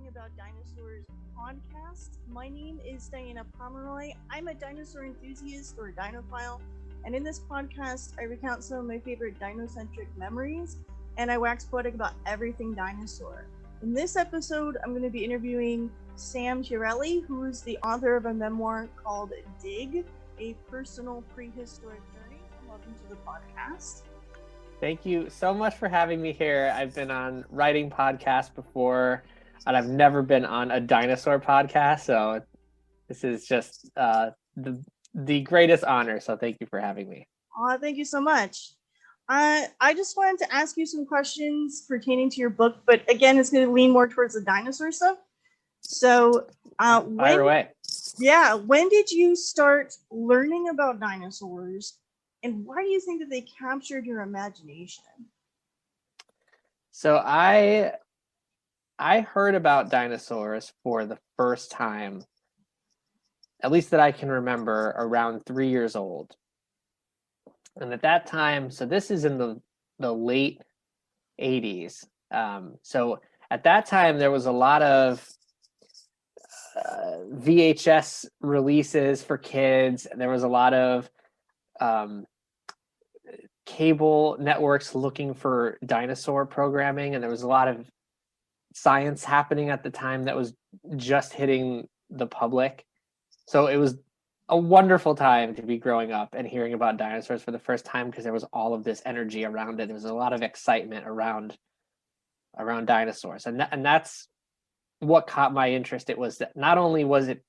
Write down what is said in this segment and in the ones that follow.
About Dinosaurs Podcast. My name is Diana Pomeroy. I'm a dinosaur enthusiast or dinophile, and in this podcast, I recount some of my favorite dinocentric memories, and I wax poetic about everything dinosaur. In this episode, I'm going to be interviewing Sam Chiarelli, who is the author of a memoir called Dig, a Personal Prehistoric Journey. Welcome to the podcast. Thank you so much for having me here. I've been on writing podcasts before, and I've never been on a dinosaur podcast, so this is just the greatest honor. So thank you for having me. Thank you so much. I just wanted to ask you some questions pertaining to your book, but again, it's going to lean more towards the dinosaur stuff. So, fire away. Yeah, when did you start learning about dinosaurs, and why do you think that they captured your imagination? So I heard about dinosaurs for the first time, at least that I can remember, around 3 years old. And at that time, so this is in the late 80s. So at that time, there was a lot of VHS releases for kids. There was a lot of cable networks looking for dinosaur programming, and there was a lot of science happening at the time that was just hitting the public. So it was a wonderful time to be growing up and hearing about dinosaurs for the first time, because there was all of this energy around it. There was a lot of excitement around dinosaurs, and that's what caught my interest. It was that not only was it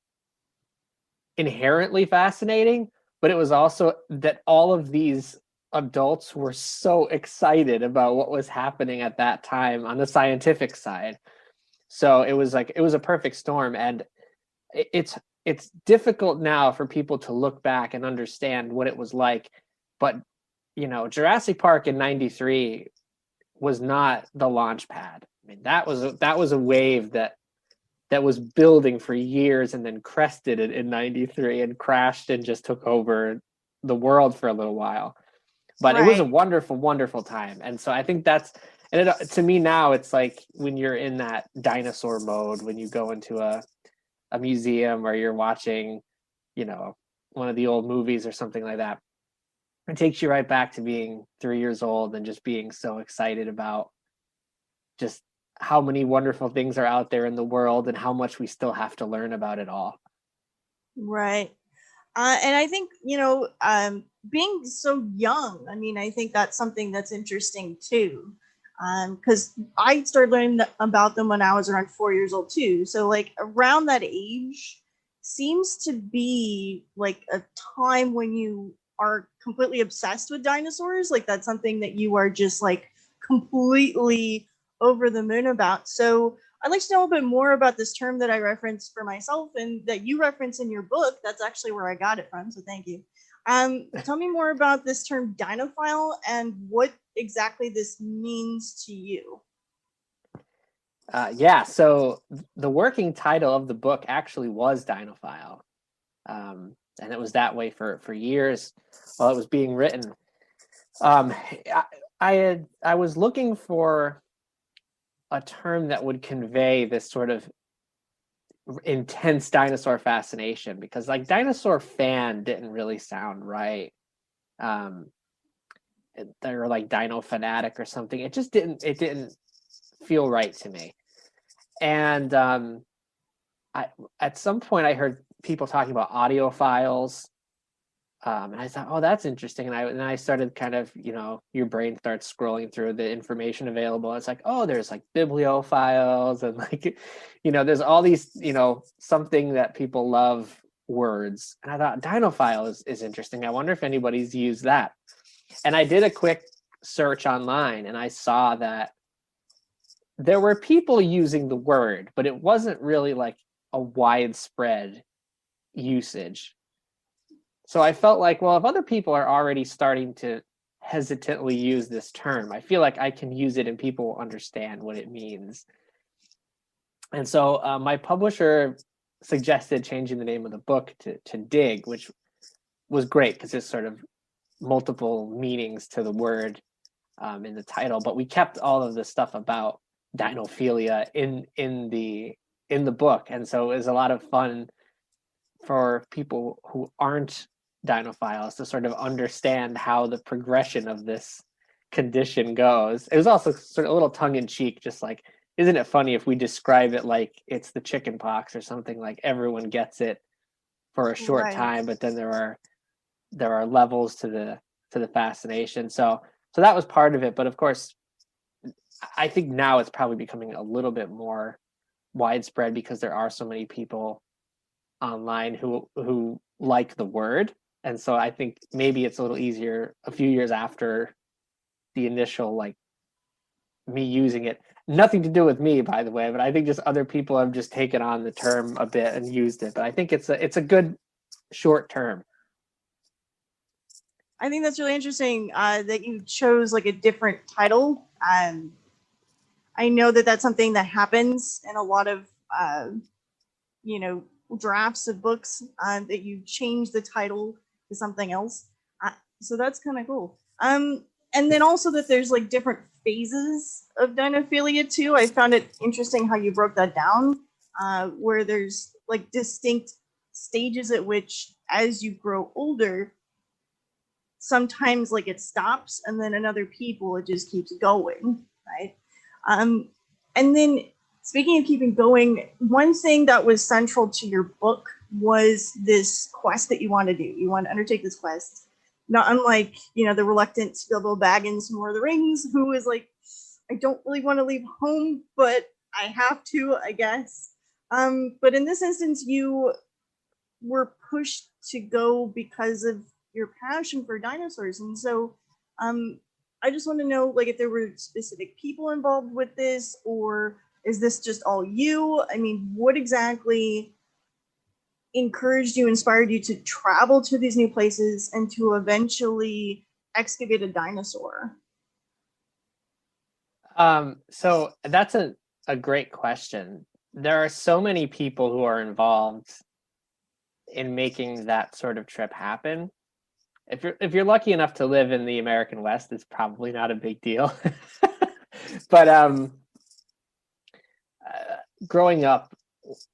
inherently fascinating, but it was also that all of these adults were so excited about what was happening at that time on the scientific side. So it was a perfect storm, and it's difficult now for people to look back and understand what it was like. But Jurassic Park in '93 was not the launch pad. I mean, that was a wave that was building for years and then crested it in '93 and crashed and just took over the world for a little while. But It was a wonderful, wonderful time. And so I think to me now, it's like when you're in that dinosaur mode, when you go into a museum or you're watching, one of the old movies or something like that, it takes you right back to being 3 years old and just being so excited about just how many wonderful things are out there in the world and how much we still have to learn about it all. Right. And I think, being so young, I think that's something that's interesting too. Because I started learning about them when I was around 4 years old too. So like around that age seems to be like a time when you are completely obsessed with dinosaurs. Like that's something that you are just like completely over the moon about. So I'd like to know a bit more about this term that I referenced for myself and that you reference in your book. That's actually where I got it from, so thank you. Tell me more about this term dinophile and what exactly this means to you. So the working title of the book actually was Dinophile. And it was that way for years while it was being written. I was looking for a term that would convey this sort of intense dinosaur fascination, because like dinosaur fan didn't really sound right. They were like dino fanatic or something. It didn't feel right to me. And at some point I heard people talking about audiophiles. And I thought, oh, that's interesting. And I started kind of, your brain starts scrolling through the information available. It's like, oh, there's like bibliophiles and like, there's all these, something that people love words. And I thought dinophile is interesting. I wonder if anybody's used that. And I did a quick search online and I saw that there were people using the word, but it wasn't really like a widespread usage. So I felt like, well, if other people are already starting to hesitantly use this term, I feel like I can use it and people will understand what it means. And so my publisher suggested changing the name of the book to Dig, which was great because there's sort of multiple meanings to the word in the title. But we kept all of the stuff about dinophilia in the in the book. And so it was a lot of fun for people who aren't dinophiles to sort of understand how the progression of this condition goes. It was also sort of a little tongue-in-cheek, just like, isn't it funny if we describe it like it's the chicken pox or something, like everyone gets it for a short time, but then there are levels to the fascination. So that was part of it. But of course, I think now it's probably becoming a little bit more widespread because there are so many people online who like the word. And so I think maybe it's a little easier a few years after the initial, like, me using it. Nothing to do with me, by the way, but I think just other people have just taken on the term a bit and used it. But I think it's a good short term. I think that's really interesting that you chose like a different title. I know that that's something that happens in a lot of, drafts of books, that you change the title to something else. So that's kind of cool. And then also that there's like different phases of dinophilia too. I found it interesting how you broke that down, where there's like distinct stages at which, as you grow older, sometimes like it stops, and then in other people it just keeps going, right? And then speaking of keeping going, one thing that was central to your book was this quest that you want to do. You want to undertake this quest. Not unlike, the reluctant Bilbo Baggins from Lord of the Rings, who is like, I don't really want to leave home, but I have to, I guess. But in this instance, you were pushed to go because of your passion for dinosaurs. And so I just want to know, like, if there were specific people involved with this, or is this just all you? I mean, what exactly encouraged you, inspired you to travel to these new places and to eventually excavate a dinosaur? So that's a great question. There are so many people who are involved in making that sort of trip happen. If you're lucky enough to live in the American West, it's probably not a big deal. But growing up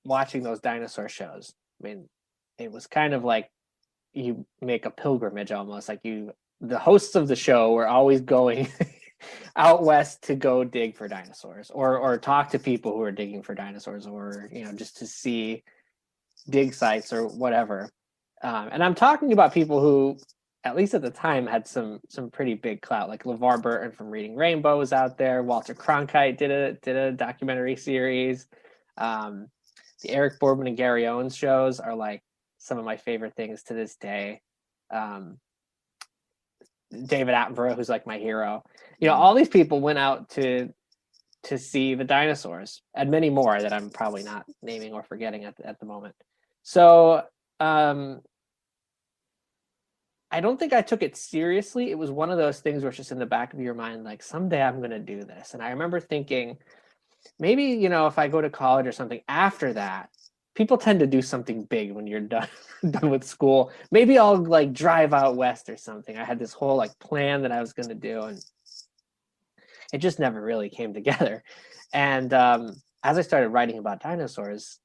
watching those dinosaur shows, I mean, it was kind of like you make a pilgrimage almost. Like the hosts of the show were always going out west to go dig for dinosaurs, or talk to people who are digging for dinosaurs, or just to see dig sites or whatever. And I'm talking about people who, at least at the time, had some pretty big clout. Like LeVar Burton from Reading Rainbow was out there. Walter Cronkite did a documentary series. The Eric Boardman and Gary Owens shows are like some of my favorite things to this day. David Attenborough, who's like my hero. All these people went out to see the dinosaurs, and many more that I'm probably not naming or forgetting at the moment. So I don't think I took it seriously. It was one of those things where it's just in the back of your mind, like, someday I'm going to do this. And I remember thinking, maybe, if I go to college or something after that, people tend to do something big when you're done with school. Maybe I'll like drive out west or something. I had this whole like plan that I was going to do, and it just never really came together. And as I started writing about dinosaurs,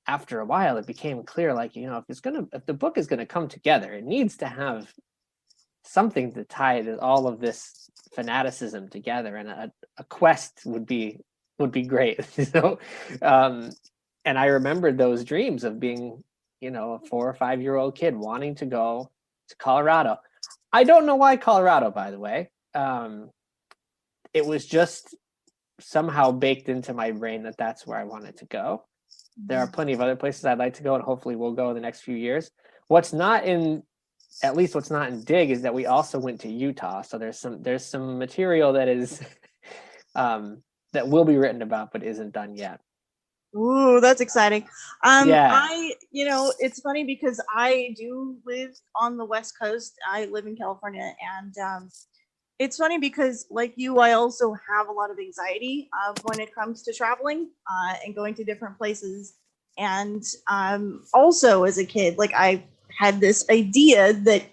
after a while, it became clear, like, if the book is going to come together, it needs to have something to tie all of this fanaticism together, and a quest would be great. And I remembered those dreams of being, a 4 or 5 year old kid wanting to go to Colorado. I don't know why Colorado, by the way. It was just somehow baked into my brain that that's where I wanted to go. There are plenty of other places I'd like to go, and hopefully we'll go in the next few years. What's not in Dig is that we also went to Utah. So there's some material that is that will be written about, but isn't done yet. Ooh, that's exciting. Yeah. It's funny because I do live on the West Coast. I live in California, and it's funny because, like you, I also have a lot of anxiety when it comes to traveling and going to different places. And also as a kid, like, I had this idea that,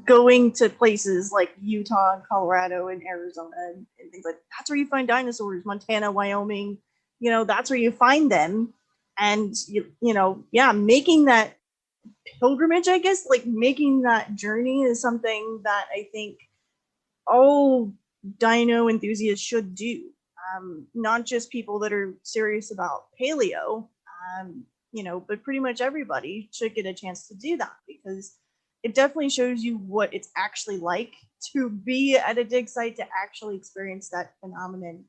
going to places like Utah and Colorado and Arizona and things like that, that's where you find dinosaurs. Montana, Wyoming, that's where you find them. And, making that pilgrimage, I guess, like making that journey is something that I think all dino enthusiasts should do. Not just people that are serious about paleo, but pretty much everybody should get a chance to do that, because it definitely shows you what it's actually like to be at a dig site, to actually experience that phenomenon.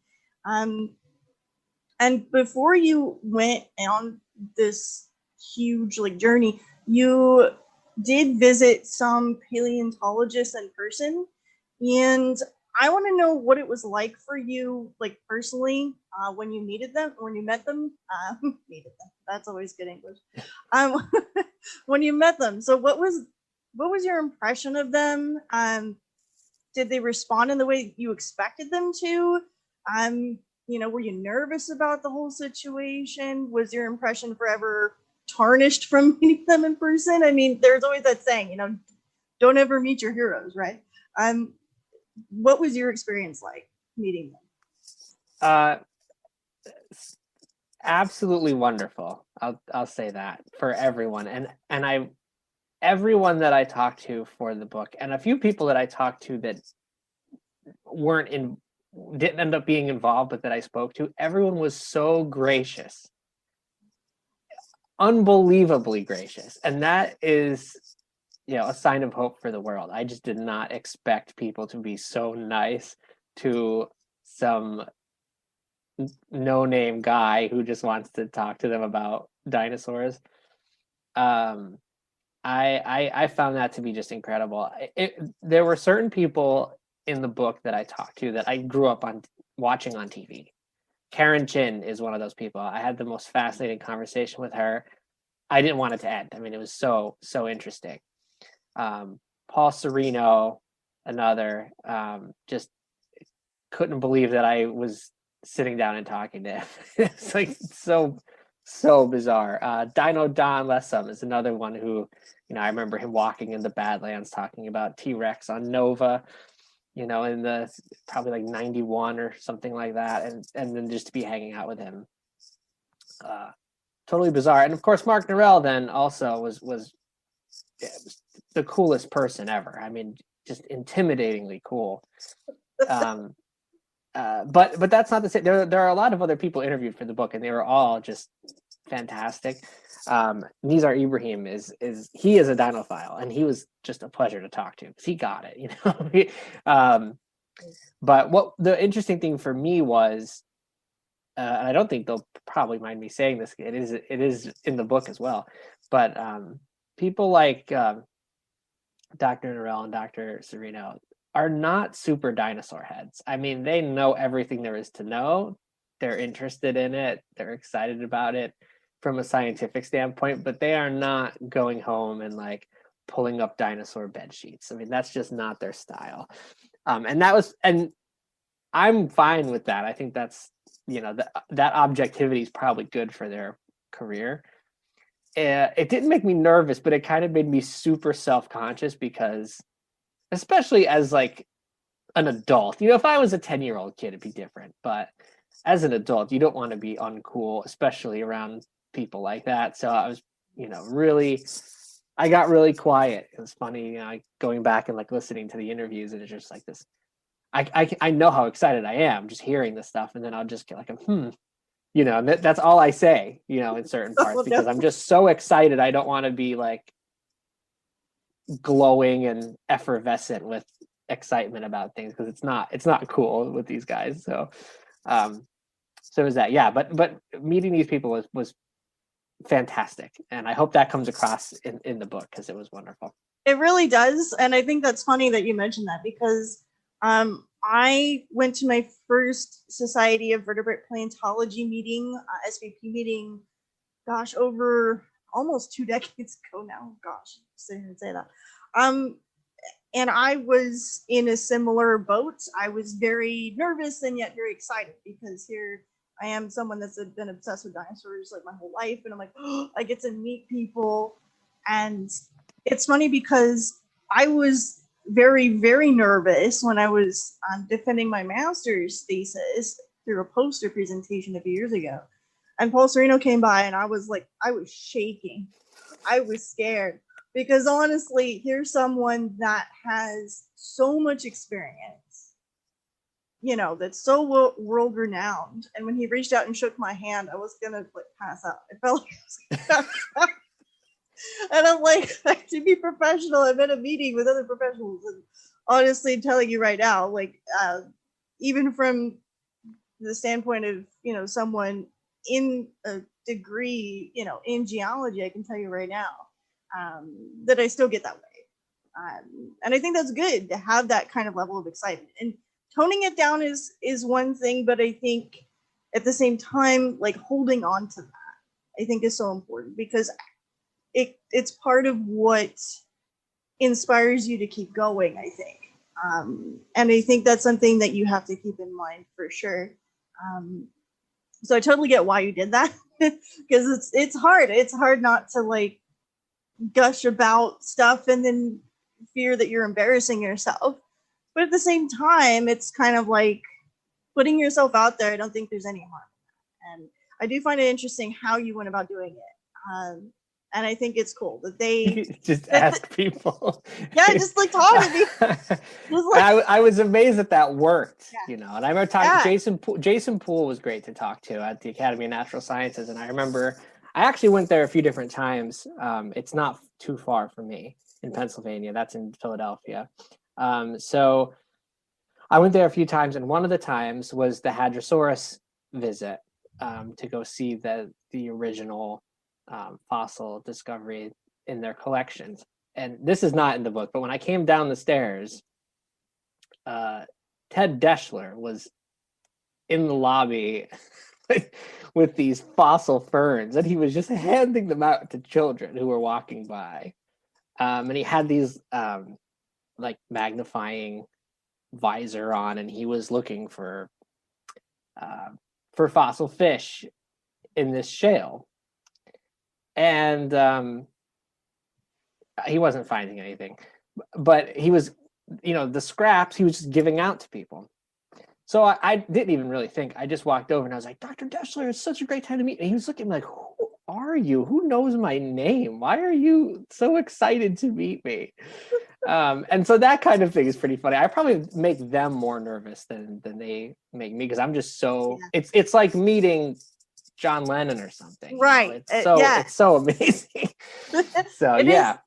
And before you went on this huge journey, you did visit some paleontologists in person, and I want to know what it was like for you, personally, when you met them. Needed them. That's always good English. When you met them, so what was your impression of them? Did they respond in the way you expected them to? Were you nervous about the whole situation? Was your impression forever tarnished from meeting them in person? I mean, there's always that saying, don't ever meet your heroes, right? What was your experience like meeting them? Absolutely wonderful. I'll say that for everyone, and everyone that I talked to for the book, and a few people that I talked to that didn't end up being involved, but that I spoke to, everyone was so gracious, unbelievably gracious, and that is a sign of hope for the world. I just did not expect people to be so nice to some no-name guy who just wants to talk to them about dinosaurs. I found that to be just incredible. There were certain people in the book that I talked to that I grew up on watching on TV. Karen Chin is one of those people. I had the most fascinating conversation with her. I didn't want it to end. I mean, it was so interesting. Paul Sereno, another, just couldn't believe that I was sitting down and talking to him. It's so bizarre. Dino Don Lessum is another one who, I remember him walking in the Badlands talking about T-Rex on Nova, in the probably 91 or something like that, and then just to be hanging out with him. Totally bizarre. And of course, Mark Norell then also was the coolest person ever. I mean, just intimidatingly cool. But that's not the same. There are a lot of other people interviewed for the book, and they were all just fantastic. Nizar Ibrahim is a dinophile, and he was just a pleasure to talk to because he got it, But what the interesting thing for me was, and I don't think they'll probably mind me saying this, it is in the book as well, but people like Dr. Norell and Dr. Sereno are not super dinosaur heads. I mean, they know everything there is to know. They're interested in it. They're excited about it from a scientific standpoint, but they are not going home and pulling up dinosaur bed sheets. I mean, that's just not their style. And I'm fine with that. I think that's, that objectivity is probably good for their career. It didn't make me nervous, but it kind of made me super self-conscious because, especially as an adult, if I was a 10-year-old kid, it'd be different. But as an adult, you don't want to be uncool, especially around people like that. So I was, I got really quiet. It was funny, going back and listening to the interviews, and it's just this. I know how excited I am just hearing this stuff, and then I'll just get and that's all I say, in certain parts, because I'm just so excited. I don't want to be glowing and effervescent with excitement about things, because it's not cool with these guys. So it was that. Yeah, but meeting these people was fantastic, and I hope that comes across in the book, because it was wonderful. It really does. And I think that's funny that you mentioned that, because I went to my first Society of Vertebrate Paleontology meeting, SVP meeting, over almost 2 decades ago now. Sit here and say that. And I was in a similar boat. I was very nervous and yet very excited, because here I am, someone that's been obsessed with dinosaurs my whole life, and I'm I get to meet people. And it's funny because I was very, very nervous when I was defending my master's thesis, through a poster presentation a few years ago, and Paul Sereno came by, and I was shaking. I was scared because honestly, here's someone that has so much experience, that's so world renowned. And when he reached out and shook my hand, I was gonna pass out. I felt like I was gonna pass out. And I'm like, I have to be professional. I'm in a meeting with other professionals, and honestly, I'm telling you right now, even from the standpoint of someone in a degree in geology, I can tell you right now that I still get that way, and I think that's good to have that kind of level of excitement. And toning it down is one thing, but I think at the same time, holding on to that, I think is so important, because it's part of what inspires you to keep going, I think. And I think that's something that you have to keep in mind for sure. So I totally get why you did that, because it's hard. It's hard not to gush about stuff and then fear that you're embarrassing yourself. But at the same time, it's kind of like putting yourself out there. I don't think there's any harm in that. And I do find it interesting how you went about doing it. And I think it's cool that they just ask people. Yeah, just talk to me. I was amazed that worked, And I remember talking to Jason Poole was great to talk to at the Academy of Natural Sciences. And I remember I actually went there a few different times. It's not too far from me in Pennsylvania. That's in Philadelphia. So I went there a few times, and one of the times was the Hadrosaurus visit to go see the original fossil discovery in their collections. And this is not in the book, but when I came down the stairs, Ted Deschler was in the lobby with these fossil ferns, and he was just handing them out to children who were walking by. And he had these magnifying visor on, and he was looking for fossil fish in this shale. And he wasn't finding anything, but he was, the scraps he was just giving out to people. So I didn't even really think. I just walked over and I was like, Dr. Deschler, it's such a great time to meet. And he was looking like, who are you? Who knows my name? Why are you so excited to meet me? And so that kind of thing is pretty funny. I probably make them more nervous than they make me, because I'm just so, it's like meeting John Lennon or something, right? It's so amazing. So yeah.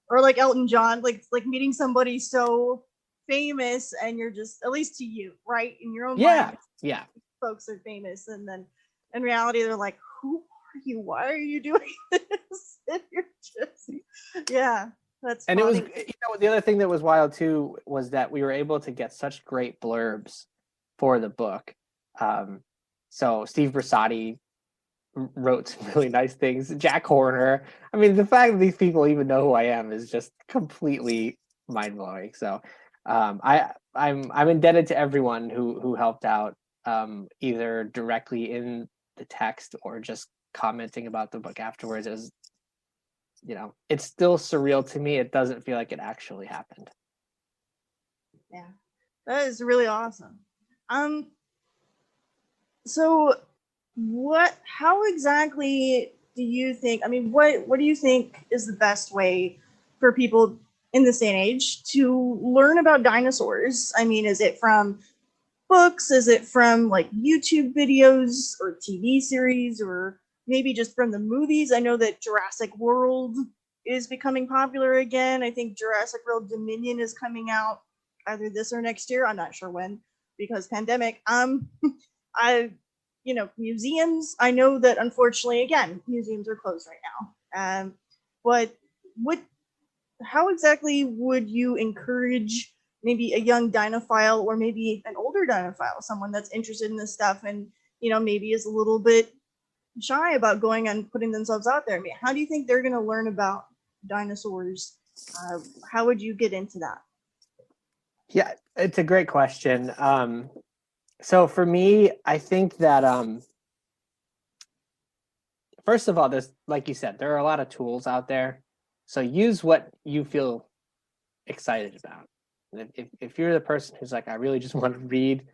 Or like Elton John, like meeting somebody so famous, and you're just, at least to you, right, in your own mind, folks are famous, and then in reality they're like, who are you? Why are you doing this? And you're just, that's and funny. It was, the other thing that was wild too was that we were able to get such great blurbs for the book. So Steve Bersati wrote some really nice things. Jack Horner. I mean, the fact that these people even know who I am is just completely mind blowing. So I'm indebted to everyone who helped out, either directly in the text or just commenting about the book afterwards. As it's still surreal to me. It doesn't feel like it actually happened. Yeah, that is really awesome. So how exactly do you think, what do you think is the best way for people in this day and age to learn about dinosaurs? Is it from books? Is it from YouTube videos or TV series, or maybe just from the movies? I know that Jurassic World is becoming popular again. I think Jurassic World Dominion is coming out either this or next year. I'm not sure when, because pandemic. Museums, I know that unfortunately, again, museums are closed right now. But how exactly would you encourage maybe a young dinophile, or maybe an older dinophile, someone that's interested in this stuff and, maybe is a little bit shy about going and putting themselves out there? How do you think they're going to learn about dinosaurs? How would you get into that? Yeah, it's a great question. So for me, I think that first of all, there's, like you said, there are a lot of tools out there. So use what you feel excited about. If you're the person who's like, I really just want to read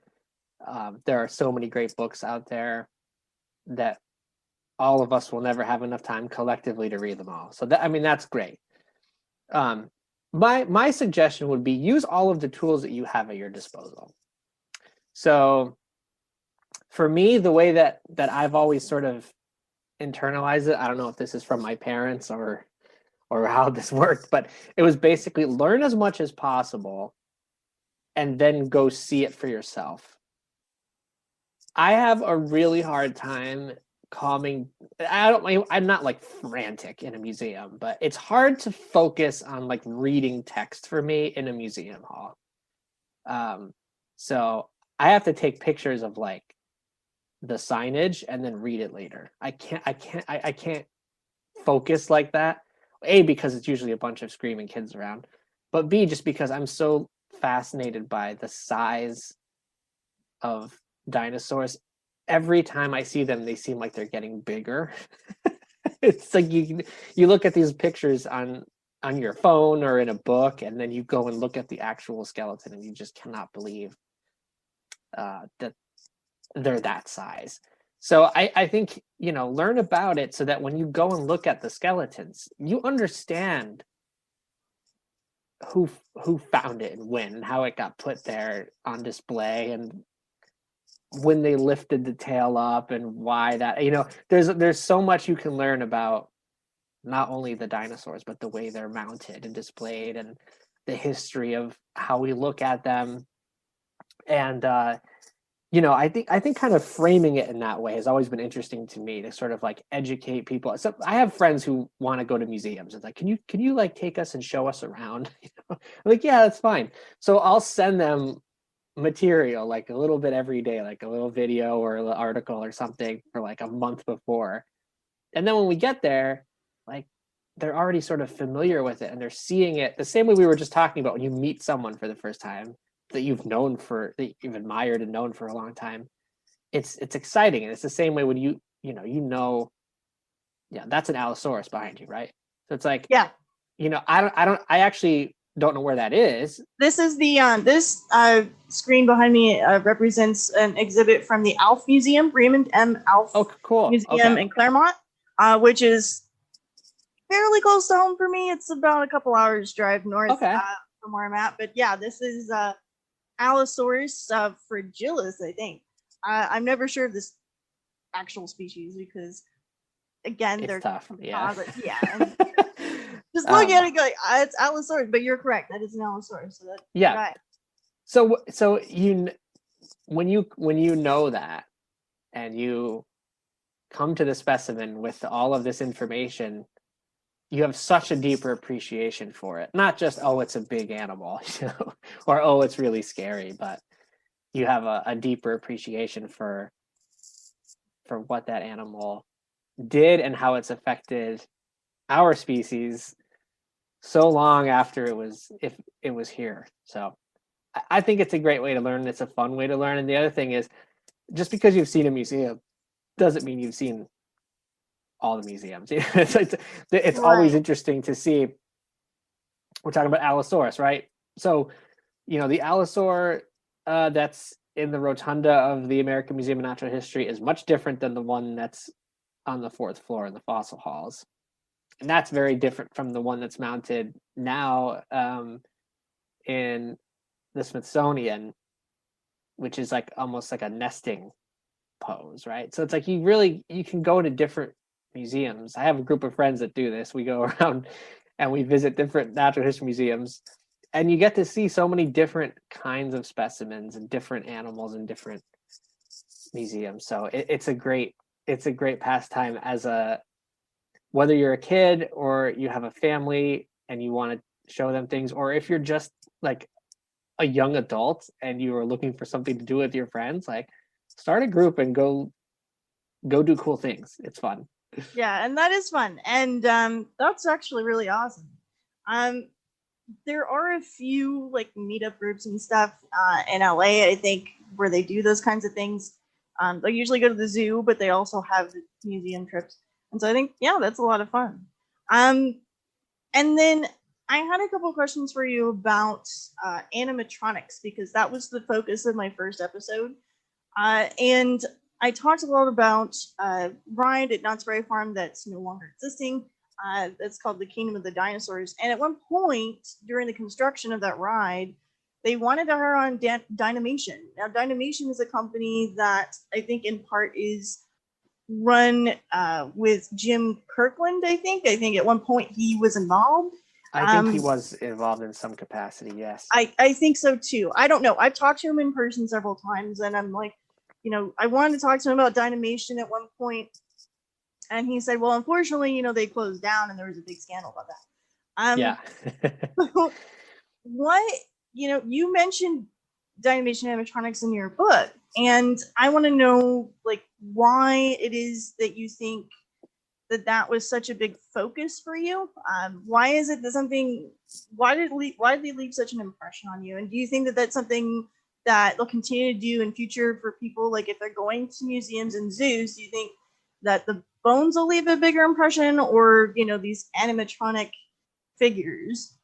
There are so many great books out there that all of us will never have enough time collectively to read them all. So that's great. My suggestion would be use all of the tools that you have at your disposal. So for me, the way that I've always sort of internalized it, I don't know if this is from my parents or how this worked, but it was basically learn as much as possible and then go see it for yourself. I have a really hard time calming. I'm not like frantic in a museum, but it's hard to focus on like reading text for me in a museum hall. So I have to take pictures of like the signage and then read it later. I can't focus like that. A, because it's usually a bunch of screaming kids around, but B, just because I'm so fascinated by the size of dinosaurs. Every time I see them, they seem like they're getting bigger. It's like you look at these pictures on your phone or in a book, and then you go and look at the actual skeleton, and you just cannot believe that they're that size. So I think, learn about it so that when you go and look at the skeletons, you understand who found it and when and how it got put there on display and when they lifted the tail up and why that, there's so much you can learn about not only the dinosaurs, but the way they're mounted and displayed and the history of how we look at them. And, I think kind of framing it in that way has always been interesting to me, to sort of like educate people. So I have friends who want to go to museums. It's like, can you like take us and show us around? I'm like, yeah, that's fine. So I'll send them material like a little bit every day, like a little video or an article or something for like a month before. And then when we get there, like they're already sort of familiar with it and they're seeing it the same way we were just talking about when you meet someone for the first time that you've admired and known for a long time. It's exciting. And it's the same way when yeah, that's an Allosaurus behind you, right? So it's like, yeah, I actually don't know where that is. This is this screen behind me represents an exhibit from the Alf Museum, Raymond M. Alf Museum in Claremont, which is fairly close to home for me. It's about a couple hours drive north from where I'm at. But yeah, this is Allosaurus fragilis, I think. I'm never sure of this actual species because, again, they're tough. Yeah. And just look at it, go, it's Allosaurus, but you're correct. That is an Allosaurus. So yeah. Right. So when you know that, and you come to the specimen with all of this information, you have such a deeper appreciation for it. Not just, it's a big animal, or it's really scary, but you have a deeper appreciation for what that animal did and how it's affected our species so long after it was here. So I think it's a great way to learn. It's a fun way to learn. And the other thing is, just because you've seen a museum doesn't mean you've seen all the museums. It's always interesting to see. We're talking about Allosaurus, right? So, the Allosaur that's in the rotunda of the American Museum of Natural History is much different than the one that's on the fourth floor in the fossil halls. And that's very different from the one that's mounted now in the Smithsonian, which is like almost like a nesting pose, right? So it's like you can go to different museums. I have a group of friends that do this. We go around and we visit different natural history museums, and you get to see so many different kinds of specimens and different animals in different museums. So it's a great pastime whether you're a kid or you have a family and you want to show them things, or if you're just like a young adult and you are looking for something to do with your friends, like start a group and go do cool things. It's fun. Yeah, and that is fun. And that's actually really awesome. There are a few like meetup groups and stuff in LA, I think, where they do those kinds of things. They usually go to the zoo, but they also have museum trips. And so I think, yeah, that's a lot of fun. And then I had a couple of questions for you about animatronics, because that was the focus of my first episode. And I talked a lot about ride at Knott's Berry Farm that's no longer existing. That's called the Kingdom of the Dinosaurs. And at one point during the construction of that ride, they wanted to hire on Dynamation. Now, Dynamation is a company that I think in part is run with Jim Kirkland, I think. I think at one point he was involved. I think he was involved in some capacity, yes. I think so too. I don't know. I've talked to him in person several times, and I'm like, I wanted to talk to him about Dynamation at one point, and he said, well, unfortunately, they closed down, and there was a big scandal about that. Yeah. What, you mentioned Dynamation animatronics in your book, and I want to know, like, why it is that you think that was such a big focus for you. Why is it that why did they leave such an impression on you? And do you think that that's something that they'll continue to do in future for people? Like if they're going to museums and zoos, do you think that the bones will leave a bigger impression, or, these animatronic figures?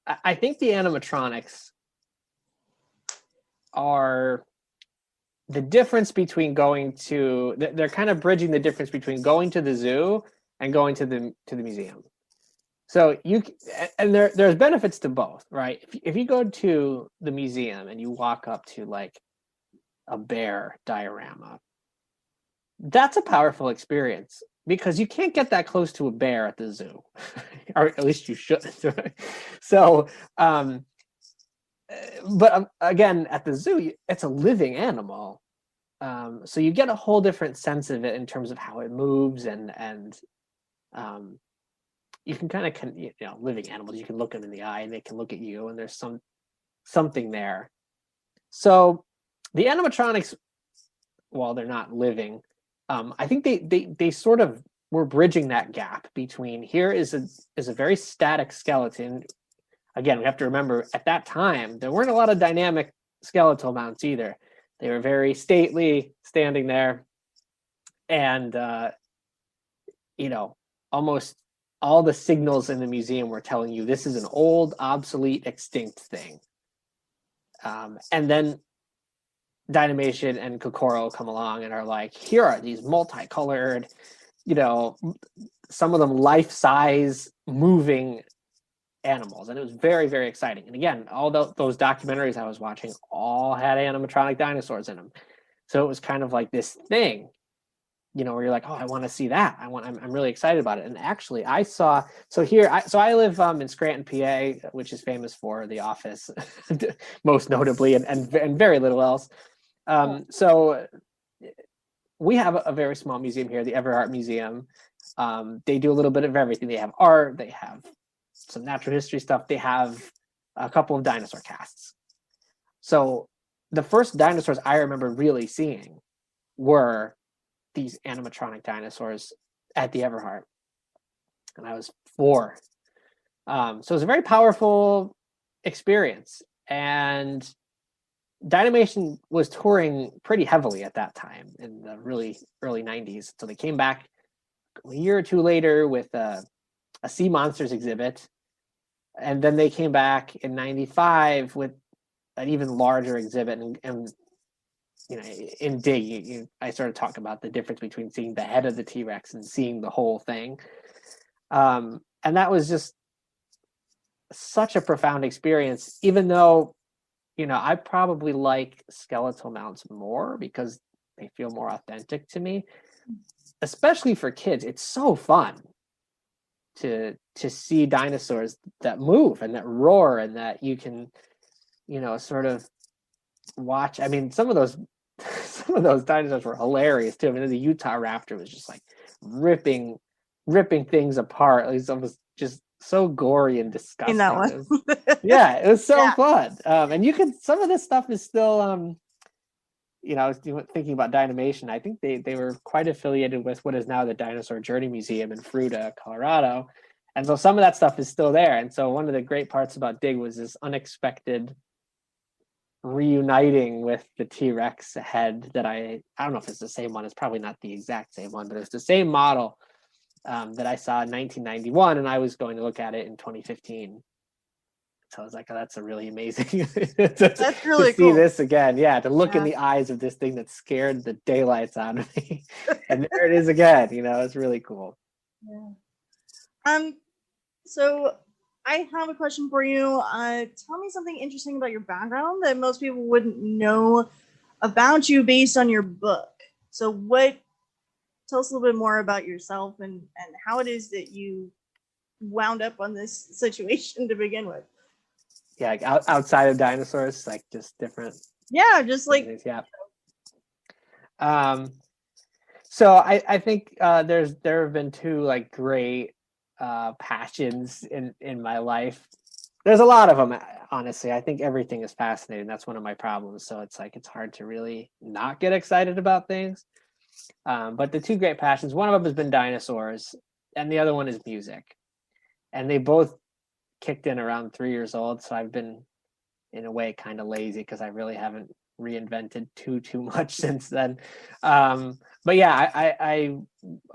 I think the animatronics are the difference between they're kind of bridging the difference between going to the zoo and going to the museum. So there's benefits to both, right? If you go to the museum and you walk up to like a bear diorama, that's a powerful experience because you can't get that close to a bear at the zoo, or at least you shouldn't. So, but again, at the zoo, it's a living animal. So you get a whole different sense of it in terms of how it moves, and you can kind of, living animals, you can look them in the eye and they can look at you, and there's something there. So the animatronics, while they're not living, I think they sort of were bridging that gap between here is a very static skeleton. Again, we have to remember at that time there weren't a lot of dynamic skeletal mounts either. They were very stately, standing there, and almost all the signals in the museum were telling you this is an old, obsolete, extinct thing. And then Dynamation and Kokoro come along and are like, here are these multicolored, some of them life-size moving animals, and it was very, very exciting. And again, all those documentaries I was watching all had animatronic dinosaurs in them, so it was kind of like this thing, where you're like, oh, I want to see that. I'm really excited about it. And actually, I saw I live in Scranton, PA, which is famous for The Office, most notably, and very little else. So we have a very small museum here, the Art Museum. They do a little bit of everything. They have art, they have some natural history stuff, they have a couple of dinosaur casts. So the first dinosaurs I remember really seeing were these animatronic dinosaurs at the Everhart, and I was 4. So it was a very powerful experience, and Dynamation was touring pretty heavily at that time in the really early 90s. So they came back a year or two later with a Sea Monsters exhibit, and then they came back in 95 with an even larger exhibit. And in Dig, I sort of talk about the difference between seeing the head of the T-Rex and seeing the whole thing. And that was just such a profound experience, even though, I probably like skeletal mounts more because they feel more authentic to me, especially for kids. It's so fun to see dinosaurs that move and that roar and that you can, sort of watch. I mean, some of those dinosaurs were hilarious too. I mean, the Utah Raptor was just like ripping things apart. At least it was just so gory and disgusting. In that one. It was so fun. And some of this stuff is still, I was thinking about Dynamation. I think they were quite affiliated with what is now the Dinosaur Journey Museum in Fruita, Colorado. And so some of that stuff is still there. And so one of the great parts about Dig was this unexpected reuniting with the T-Rex head that I don't know if it's the same one. It's probably not the exact same one, but it's the same model that I saw in 1991, and I was going to look at it in 2015. So I was like, oh, that's a really amazing That's really to see cool. this again. Yeah, to look in Yeah. the eyes of this thing that scared the daylights out of me. And there it is again, it's really cool. Yeah. So I have a question for you. Tell me something interesting about your background that most people wouldn't know about you based on your book. So tell us a little bit more about yourself and how it is that you wound up on this situation to begin with. Yeah, like outside of dinosaurs, like just different. Yeah, just like things. Yeah. So I think there have been two like great passions in my life. There's a lot of them, honestly. I think everything is fascinating. That's one of my problems. So it's hard to really not get excited about things. But the two great passions, one of them has been dinosaurs, and the other one is music. And they both kicked in around 3 years old. So I've been, in a way, kind of lazy because I really haven't reinvented too much since then. But yeah,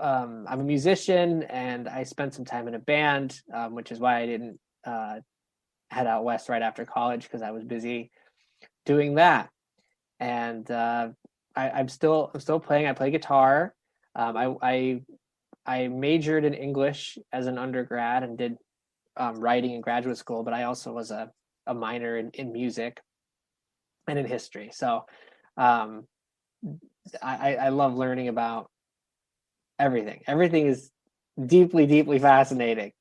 I'm a musician, and I spent some time in a band, which is why I didn't head out west right after college, because I was busy doing that. And I'm still playing. I play guitar. I majored in English as an undergrad and did writing in graduate school, but I also was a minor in music and in history. So I love learning about everything. Everything is deeply fascinating.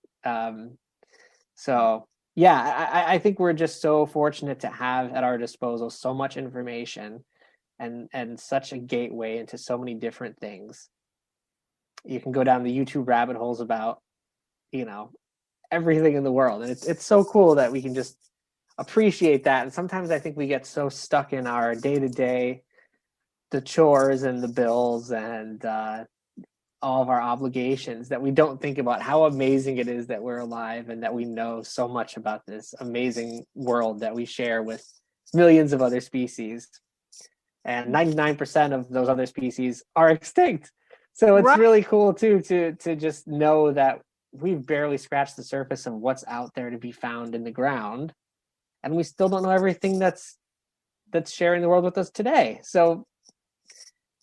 So yeah, I think we're just so fortunate to have at our disposal so much information and such a gateway into so many different things. You can go down the YouTube rabbit holes about, everything in the world. And it's so cool that we can just appreciate that. And sometimes I think we get so stuck in our day-to-day, the chores and the bills and all of our obligations, that we don't think about how amazing it is that we're alive and that we know so much about this amazing world that we share with millions of other species. And 99% of those other species are extinct. So it's really cool too to just know that we've barely scratched the surface of what's out there to be found in the ground, and we still don't know everything that's sharing the world with us today. So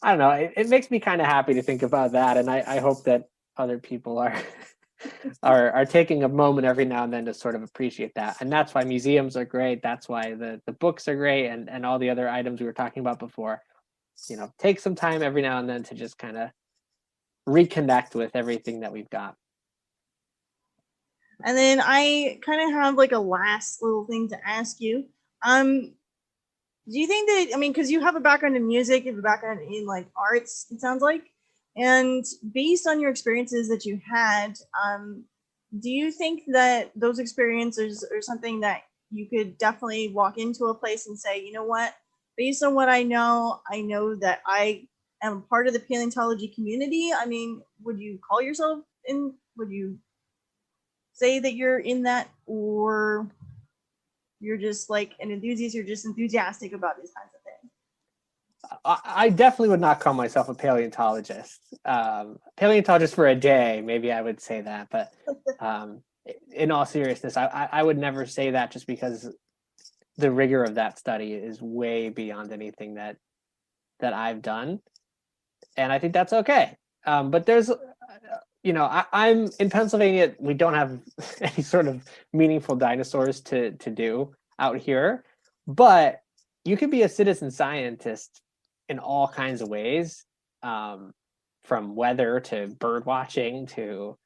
I don't know, it makes me kind of happy to think about that, and I hope that other people are taking a moment every now and then to sort of appreciate that. And that's why museums are great. That's why the books are great, and all the other items we were talking about before. Take some time every now and then to just kind of reconnect with everything that we've got. And then I kind of have like a last little thing to ask you. Do you think that, because you have a background in music, you have a background in like arts, it sounds like, and based on your experiences that you had, do you think that those experiences are something that you could definitely walk into a place and say, you know what, based on what I know that I am part of the paleontology community? Would you call yourself would you say that you're in that, or you're just like an enthusiast, you're just enthusiastic about these kinds of things? I definitely would not call myself a paleontologist. Paleontologist for a day, maybe I would say that, but in all seriousness, I would never say that, just because the rigor of that study is way beyond anything that I've done, and I think that's okay. But there's I'm in Pennsylvania. We don't have any sort of meaningful dinosaurs to do out here, but you can be a citizen scientist in all kinds of ways, from weather to bird watching to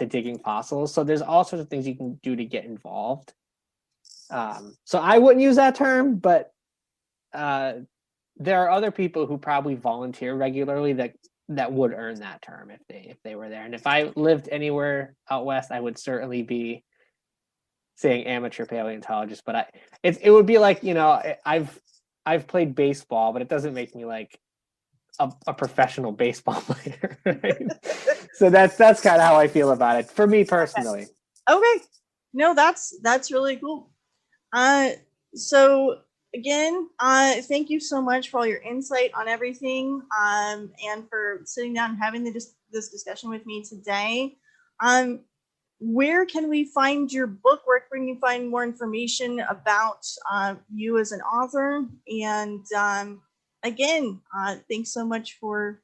digging fossils. So there's all sorts of things you can do to get involved. So I wouldn't use that term, but there are other people who probably volunteer regularly that would earn that term if they were there. And if I lived anywhere out west, I would certainly be saying amateur paleontologist. But it would be like, I've played baseball, but it doesn't make me like a professional baseball player. Right? So that's kind of how I feel about it for me personally. Okay. No, that's really cool. So again, thank you so much for all your insight on everything, and for sitting down and having this discussion with me today. where can we find your book? Where can we find more information about you as an author? And again, thanks so much for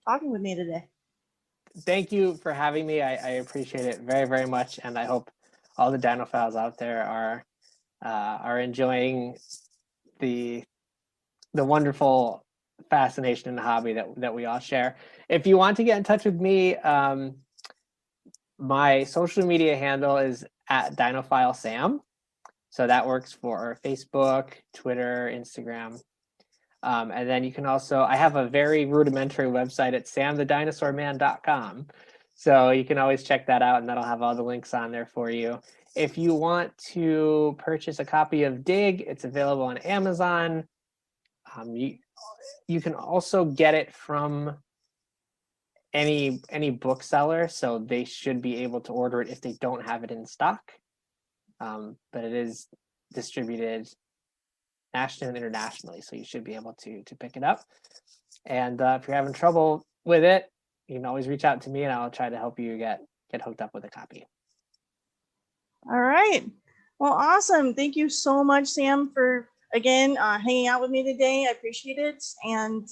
talking with me today. Thank you for having me. I appreciate it very, very much, and I hope all the dinophiles out there are enjoying the wonderful fascination and hobby that we all share. If you want to get in touch with me, my social media handle is @DinophileSam. So that works for Facebook, Twitter, Instagram. And then you can also, I have a very rudimentary website at samthedinosaurman.com. So you can always check that out, and that'll have all the links on there for you. If you want to purchase a copy of Dig, it's available on Amazon. You can also get it from any bookseller, so they should be able to order it if they don't have it in stock. But it is distributed nationally and internationally, so you should be able to pick it up. And if you're having trouble with it, you can always reach out to me, and I'll try to help you get hooked up with a copy. All right. Well, awesome. Thank you so much, Sam, for again hanging out with me today. I appreciate it. And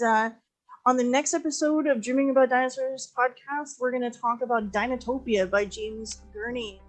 on the next episode of Dreaming About Dinosaurs podcast, we're going to talk about Dinotopia by James Gurney.